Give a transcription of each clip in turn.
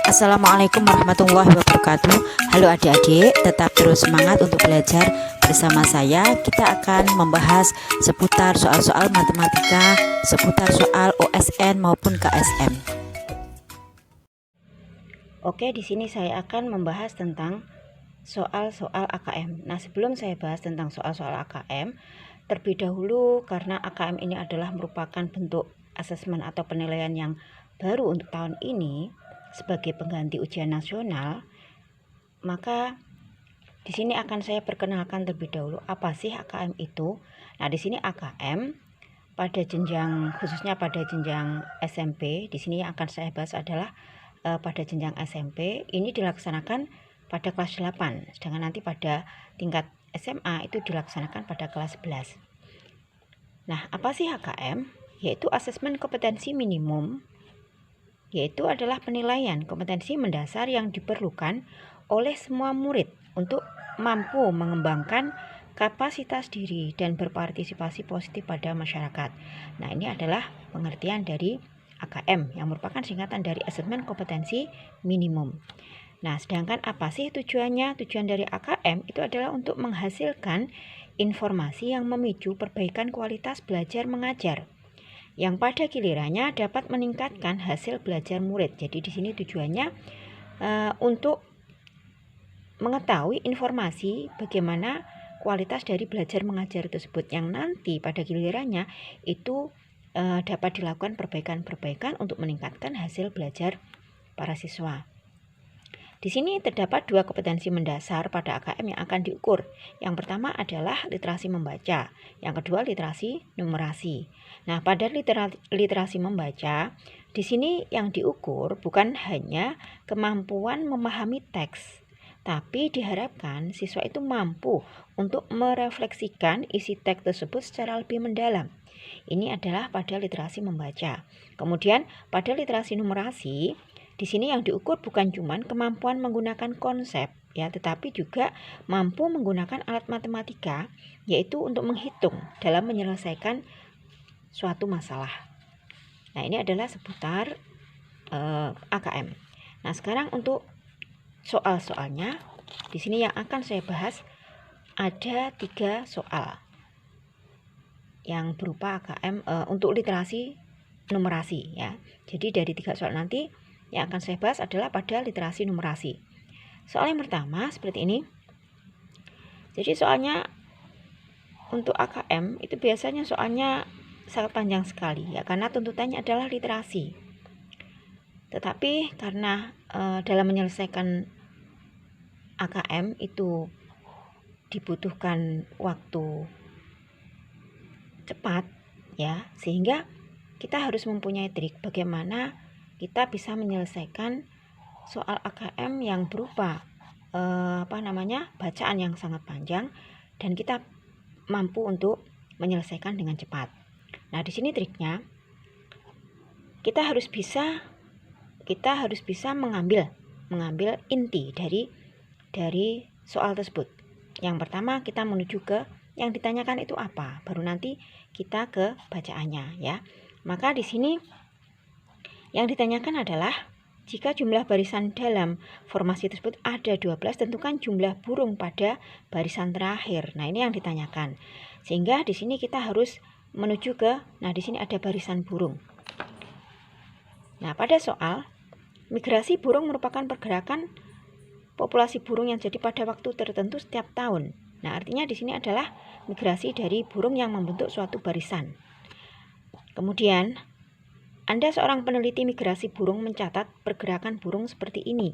Assalamualaikum warahmatullahi wabarakatuh. Halo adik-adik, tetap terus semangat untuk belajar bersama saya. Kita akan membahas seputar soal-soal matematika, seputar soal OSN maupun KSM. Oke, di sini saya akan membahas tentang soal-soal AKM. Nah, sebelum saya bahas tentang soal-soal AKM, terlebih dahulu karena AKM ini adalah merupakan bentuk asesmen atau penilaian yang baru untuk tahun ini sebagai pengganti ujian nasional, maka di sini akan saya perkenalkan terlebih dahulu apa sih AKM itu. Nah, di sini AKM pada jenjang, khususnya pada jenjang SMP, di sini yang akan saya bahas adalah pada jenjang SMP ini dilaksanakan pada kelas 8, sedangkan nanti pada tingkat SMA itu dilaksanakan pada kelas 11. Nah, apa sih AKM? Yaitu asesmen kompetensi minimum, yaitu adalah penilaian kompetensi mendasar yang diperlukan oleh semua murid untuk mampu mengembangkan kapasitas diri dan berpartisipasi positif pada masyarakat. Nah, ini adalah pengertian dari AKM yang merupakan singkatan dari asesmen kompetensi minimum. Nah, sedangkan apa sih tujuannya? Tujuan dari AKM itu adalah untuk menghasilkan informasi yang memicu perbaikan kualitas belajar mengajar, yang pada gilirannya dapat meningkatkan hasil belajar murid. Jadi di sini tujuannya untuk mengetahui informasi bagaimana kualitas dari belajar mengajar tersebut, yang nanti pada gilirannya itu dapat dilakukan perbaikan-perbaikan untuk meningkatkan hasil belajar para siswa. Di sini terdapat dua kompetensi mendasar pada AKM yang akan diukur. Yang pertama adalah literasi membaca, yang kedua literasi numerasi. Nah, pada literasi membaca, di sini yang diukur bukan hanya kemampuan memahami teks, tapi diharapkan siswa itu mampu untuk merefleksikan isi teks tersebut secara lebih mendalam. Ini adalah pada literasi membaca. Kemudian pada literasi numerasi, di sini yang diukur bukan cuma kemampuan menggunakan konsep ya, tetapi juga mampu menggunakan alat matematika, yaitu untuk menghitung dalam menyelesaikan suatu masalah. Nah, ini adalah seputar AKM. Nah, sekarang untuk soal-soalnya, di sini yang akan saya bahas ada 3 soal yang berupa AKM untuk literasi numerasi ya. Jadi dari 3 soal nanti yang akan saya bahas adalah pada literasi numerasi. Soal yang pertama seperti ini. Jadi soalnya untuk AKM itu biasanya soalnya sangat panjang sekali ya, karena tuntutannya adalah literasi. Tetapi karena dalam menyelesaikan AKM itu dibutuhkan waktu cepat ya, sehingga kita harus mempunyai trik bagaimana kita bisa menyelesaikan soal AKM yang berupa bacaan yang sangat panjang dan kita mampu untuk menyelesaikan dengan cepat. Nah, di sini triknya kita harus bisa mengambil inti dari soal tersebut. Yang pertama kita menuju ke yang ditanyakan itu apa, baru nanti kita ke bacaannya ya. Maka di sini yang ditanyakan adalah jika jumlah barisan dalam formasi tersebut ada 12, tentukan jumlah burung pada barisan terakhir. Nah, ini yang ditanyakan. Sehingga di sini kita harus menuju ke, nah di sini ada barisan burung. Nah, pada soal migrasi burung merupakan pergerakan populasi burung yang jadi pada waktu tertentu setiap tahun. Nah, artinya di sini adalah migrasi dari burung yang membentuk suatu barisan. Kemudian Anda seorang peneliti migrasi burung mencatat pergerakan burung seperti ini.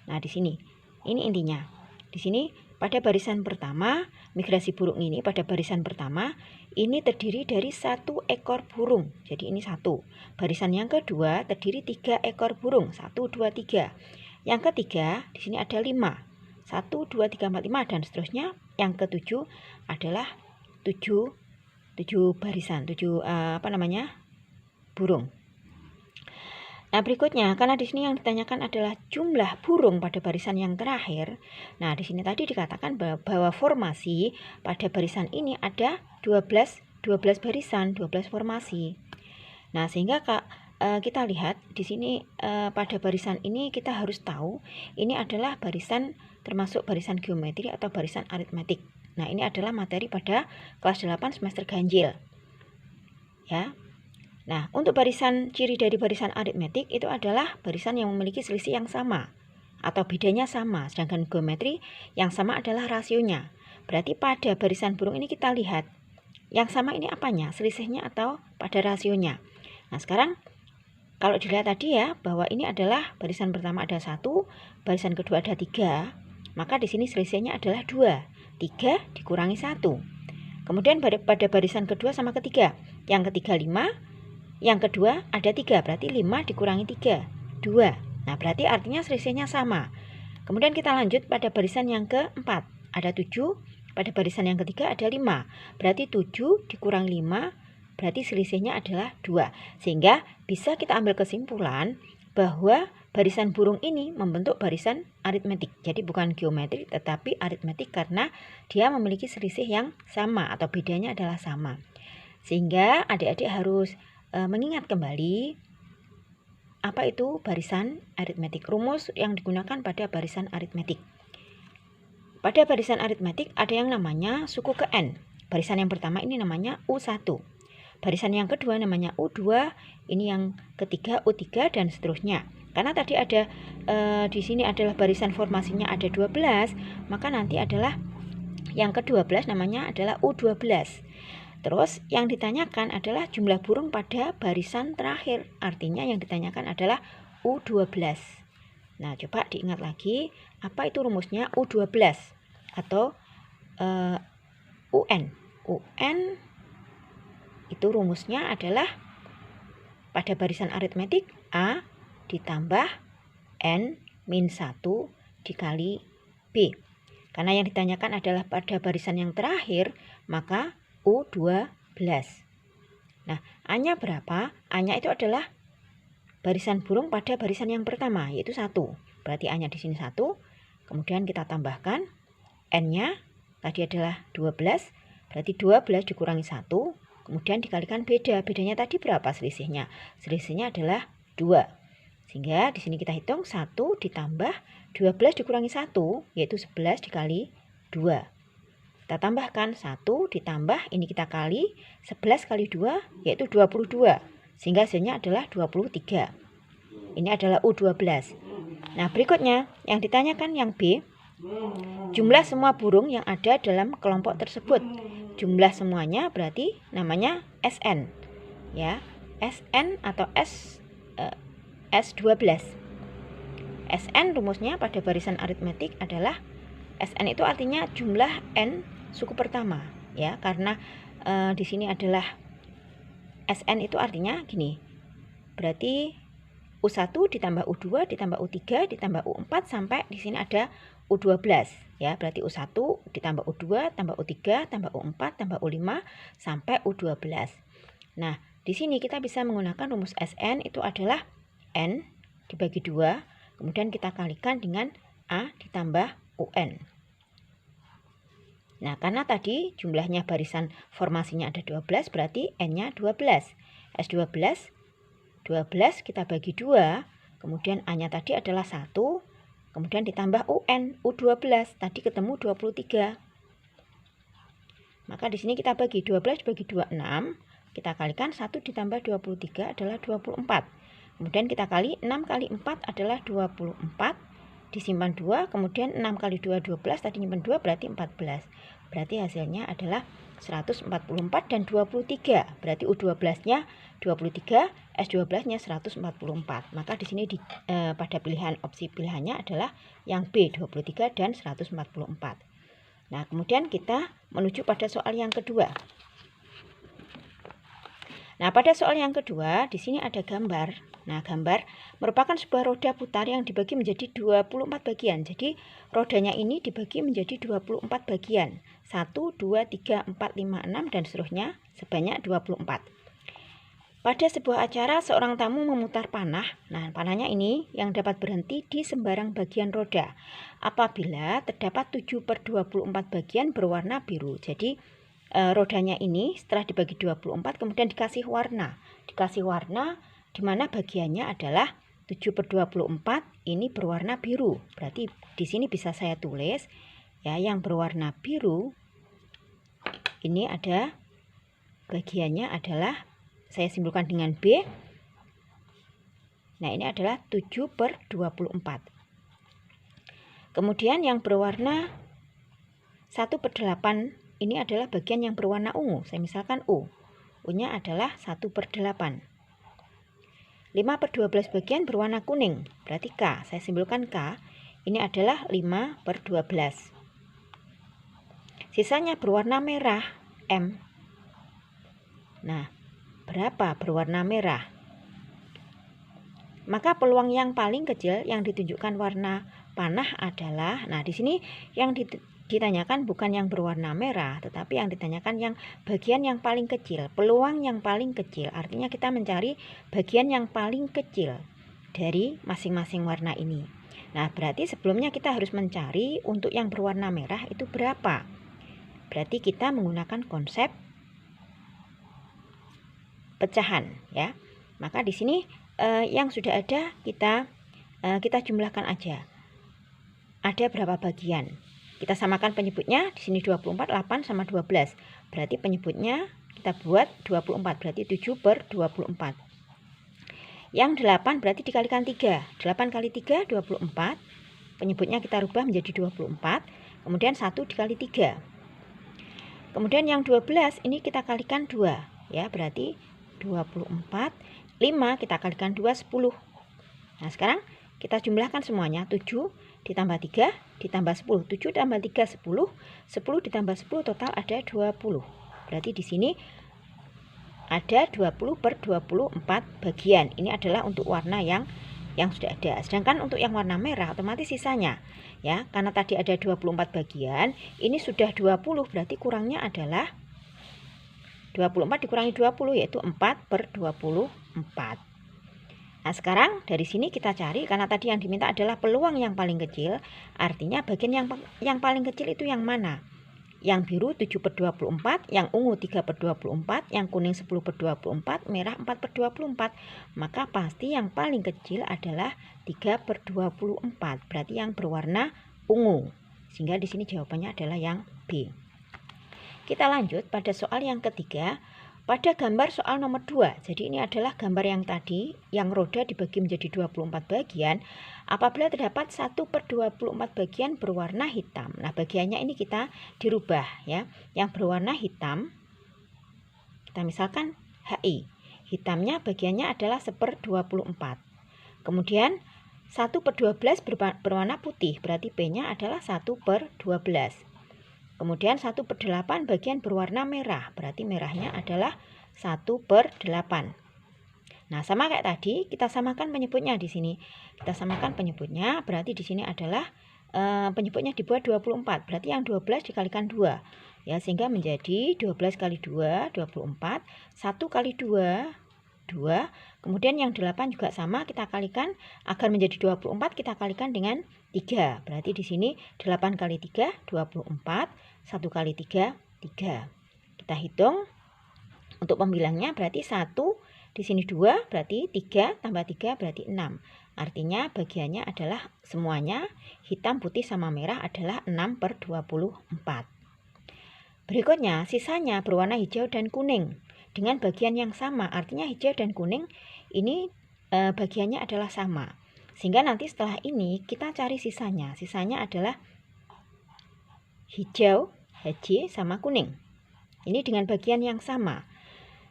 Nah, di sini ini intinya. Di sini pada barisan pertama, migrasi burung ini pada barisan pertama ini terdiri dari 1 ekor burung. Jadi ini 1. Barisan yang kedua terdiri 3 ekor burung. 1, 2, 3. Yang ketiga di sini ada 5. 1, 2, 3, 4, 5 dan seterusnya. Yang ketujuh adalah 7 barisan, 7 burung. Nah, berikutnya karena di sini yang ditanyakan adalah jumlah burung pada barisan yang terakhir. Nah, di sini tadi dikatakan bahwa formasi pada barisan ini ada 12 barisan, 12 formasi. Nah, sehingga kita lihat di sini pada barisan ini kita harus tahu ini adalah barisan termasuk barisan geometri atau barisan aritmetik. Nah, ini adalah materi pada kelas 8 semester ganjil. Ya. Nah, untuk ciri dari barisan aritmetik itu adalah barisan yang memiliki selisih yang sama atau bedanya sama, sedangkan geometri yang sama adalah rasionya. Berarti pada barisan burung ini kita lihat yang sama ini apanya? Selisihnya atau pada rasionya. Nah, sekarang kalau dilihat tadi ya, bahwa ini adalah barisan pertama ada 1, barisan kedua ada 3, maka di sini selisihnya adalah 2. 3 dikurangi 1. Kemudian pada barisan kedua sama ketiga, yang ketiga 5, yang kedua ada 3, berarti 5 dikurangi 3, 2. Nah, berarti artinya selisihnya sama. Kemudian kita lanjut pada barisan yang keempat, ada 7, pada barisan yang ketiga ada 5, berarti 7 dikurangi 5, berarti selisihnya adalah 2. Sehingga bisa kita ambil kesimpulan bahwa barisan burung ini membentuk barisan aritmetik. Jadi bukan geometri tetapi aritmetik karena dia memiliki selisih yang sama atau bedanya adalah sama. Sehingga adik-adik harus mengingat kembali apa itu barisan aritmetik. Rumus yang digunakan pada barisan aritmetik. Pada barisan aritmetik ada yang namanya suku ke N. Barisan yang pertama ini namanya U1. Barisan yang kedua namanya U2, ini yang ketiga U3 dan seterusnya. Karena tadi ada di sini adalah barisan formasinya ada 12, maka nanti adalah yang ke-12 namanya adalah U12. Terus yang ditanyakan adalah jumlah burung pada barisan terakhir. Artinya yang ditanyakan adalah U12. Nah, coba diingat lagi, apa itu rumusnya U12 atau UN. UN itu rumusnya adalah pada barisan aritmetik A ditambah N min 1 dikali B. Karena yang ditanyakan adalah pada barisan yang terakhir, maka U12. Nah, A-nya berapa? A-nya itu adalah barisan burung pada barisan yang pertama, yaitu 1. Berarti A-nya di sini 1. Kemudian kita tambahkan N-nya tadi adalah 12. Berarti 12 dikurangi 1. Kemudian dikalikan bedanya tadi berapa selisihnya? Selisihnya adalah 2. Sehingga di sini kita hitung 1 ditambah 12 dikurangi 1, yaitu 11 dikali 2. Kita tambahkan 1 ditambah, ini kita kali, 11 kali 2, yaitu 22. Sehingga hasilnya adalah 23. Ini adalah U12. Nah, berikutnya yang ditanyakan yang B, jumlah semua burung yang ada dalam kelompok tersebut. Jumlah semuanya berarti namanya SN. Ya, SN atau S12. SN rumusnya pada barisan aritmetik adalah SN itu artinya jumlah N suku pertama, ya, karena di sini adalah SN itu artinya gini. Berarti U1 ditambah U2 ditambah U3 ditambah U4 sampai di sini ada U12, ya. Berarti U1 ditambah U2 tambah U3 tambah U4 tambah U5 sampai U12. Nah, di sini kita bisa menggunakan rumus SN itu adalah N dibagi 2, kemudian kita kalikan dengan A ditambah UN. Nah, karena tadi jumlahnya barisan formasinya ada 12, berarti N-nya 12. S12 12 kita bagi 2, kemudian A-nya tadi adalah 1, kemudian ditambah UN, U12, tadi ketemu 23. Maka di sini kita bagi 12 bagi 2, 6, kita kalikan 1 ditambah 23 adalah 24. Kemudian kita kali 6 kali 4 adalah 24, disimpan 2, kemudian 6 kali 2, 12, tadi nyimpan 2 berarti 14. Berarti hasilnya adalah 144 dan 23. Berarti U12-nya 23, S12-nya 144. Maka di sini pada pilihan opsi pilihannya adalah yang B 23 dan 144. Nah, kemudian kita menuju pada soal yang kedua. Nah, pada soal yang kedua di sini ada gambar. Nah, gambar merupakan sebuah roda putar yang dibagi menjadi 24 bagian. Jadi, rodanya ini dibagi menjadi 24 bagian. 1, 2, 3, 4, 5, 6, dan seterusnya sebanyak 24. Pada sebuah acara, seorang tamu memutar panah. Nah, panahnya ini yang dapat berhenti di sembarang bagian roda apabila terdapat 7/24 bagian berwarna biru. Jadi, rodanya ini setelah dibagi 24 kemudian dikasih warna. Dikasih warna dimana bagiannya adalah 7/24 ini berwarna biru. Berarti di sini bisa saya tulis ya, yang berwarna biru ini ada bagiannya adalah, saya simpulkan dengan B. Nah, ini adalah 7/24. Kemudian yang berwarna 1/8 ini adalah bagian yang berwarna ungu. Saya misalkan U. U-nya adalah 1/8. 5/12 bagian berwarna kuning, berarti K. Saya simpulkan K. Ini adalah 5/12. Sisanya berwarna merah, M. Nah, berapa berwarna merah? Maka peluang yang paling kecil yang ditunjukkan warna panah adalah, nah di sini yang ditanyakan bukan yang berwarna merah, tetapi yang ditanyakan yang bagian yang paling kecil, peluang yang paling kecil. Artinya kita mencari bagian yang paling kecil dari masing-masing warna ini. Nah, berarti sebelumnya kita harus mencari untuk yang berwarna merah itu berapa. Berarti kita menggunakan konsep pecahan ya. Maka di sini yang sudah ada kita jumlahkan aja. Ada berapa bagian? Kita samakan penyebutnya. Di sini 24, 8 sama 12. Berarti penyebutnya kita buat 24, berarti 7/24. Yang 8 berarti dikalikan 3. 8 kali 3 24. Penyebutnya kita rubah menjadi 24. Kemudian 1 dikali 3. Kemudian yang 12 ini kita kalikan 2 ya, berarti 24. 5 kita kalikan 2, 10. Nah, sekarang kita jumlahkan semuanya. 7 ditambah 3 ditambah 10. 7 tambah 3, 10. 10 ditambah 10 total ada 20. Berarti di sini ada 20/24 bagian. Ini adalah untuk warna yang sudah ada. Sedangkan untuk yang warna merah otomatis sisanya ya, karena tadi ada 24 bagian, ini sudah 20, berarti kurangnya adalah 24 dikurangi 20 yaitu 4/24. Nah, sekarang dari sini kita cari, karena tadi yang diminta adalah peluang yang paling kecil, artinya bagian yang paling kecil itu yang mana? Yang biru 7/24, yang ungu 3/24, yang kuning 10/24, merah 4/24. Maka pasti yang paling kecil adalah 3/24, berarti yang berwarna ungu. Sehingga di sini jawabannya adalah yang B. Kita lanjut pada soal yang ketiga. Pada gambar soal nomor 2, jadi ini adalah gambar yang tadi, yang roda dibagi menjadi 24 bagian. Apabila terdapat 1/24 bagian berwarna hitam. Nah, bagiannya ini kita dirubah ya. Yang berwarna hitam, kita misalkan HI. Hitamnya bagiannya adalah 1/24. Kemudian 1/12 berwarna putih, berarti P-nya adalah 1/12. Kemudian 1/8 bagian berwarna merah, berarti merahnya adalah 1/8. Nah, sama kayak tadi, kita samakan penyebutnya di sini. Kita samakan penyebutnya, berarti di sini adalah penyebutnya dibuat 24, berarti yang 12 dikalikan 2. Ya, sehingga menjadi 12 kali 2, 24. 1 kali 2, 2. Kemudian yang 8 juga sama, kita kalikan agar menjadi 24, kita kalikan dengan 3. Berarti di sini 8 kali 3, 24. 1 kali 3, 3. Kita hitung untuk pembilangnya, berarti 1, di sini 2, berarti 3 tambah 3 berarti 6. Artinya bagiannya adalah semuanya hitam, putih, sama merah adalah 6/24. Berikutnya sisanya berwarna hijau dan kuning dengan bagian yang sama. Artinya hijau dan kuning ini bagiannya adalah sama. Sehingga nanti setelah ini kita cari sisanya. Sisanya adalah hijau, HJ, sama kuning. Ini dengan bagian yang sama.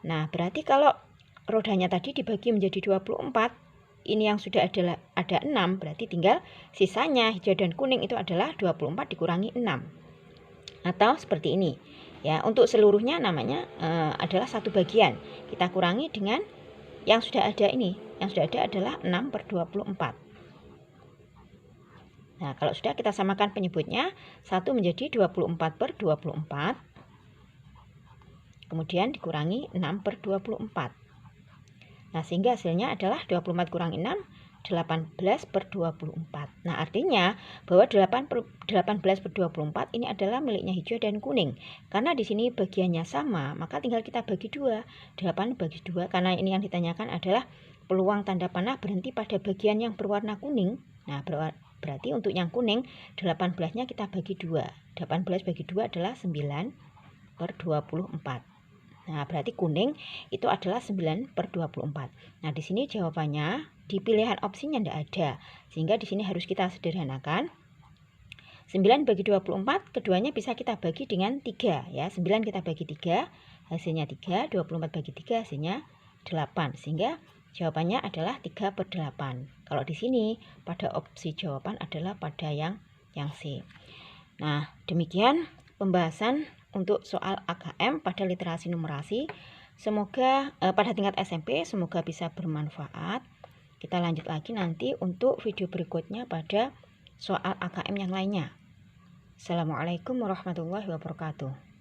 Nah, berarti kalau rodanya tadi dibagi menjadi 24, ini yang sudah ada 6, berarti tinggal sisanya hijau dan kuning itu adalah 24 dikurangi 6. Atau seperti ini. Ya, untuk seluruhnya namanya adalah satu bagian. Kita kurangi dengan yang sudah ada ini. Yang sudah ada adalah 6/24. Nah, kalau sudah kita samakan penyebutnya, 1 menjadi 24/24. Kemudian dikurangi 6/24. Nah, sehingga hasilnya adalah 24 kurangi 6, 18/24. Nah, artinya bahwa 18/24 ini adalah miliknya hijau dan kuning. Karena di sini bagiannya sama, maka tinggal kita bagi 2. 8 bagi 2, karena ini yang ditanyakan adalah peluang tanda panah berhenti pada bagian yang berwarna kuning. Nah, berarti untuk yang kuning 18-nya kita bagi 2. 18 bagi 2 adalah 9/24. Nah, berarti kuning itu adalah 9/24. Nah, di sini jawabannya di pilihan opsinya tidak ada. Sehingga di sini harus kita sederhanakan. 9 bagi 24, keduanya bisa kita bagi dengan 3 ya. 9 kita bagi 3, hasilnya 3, 24 bagi 3 hasilnya 8. Sehingga jawabannya adalah 3/8. Kalau di sini pada opsi jawaban adalah pada yang C. Nah, demikian pembahasan untuk soal AKM pada literasi numerasi. Semoga pada tingkat SMP semoga bisa bermanfaat. Kita lanjut lagi nanti untuk video berikutnya pada soal AKM yang lainnya. Assalamualaikum warahmatullahi wabarakatuh.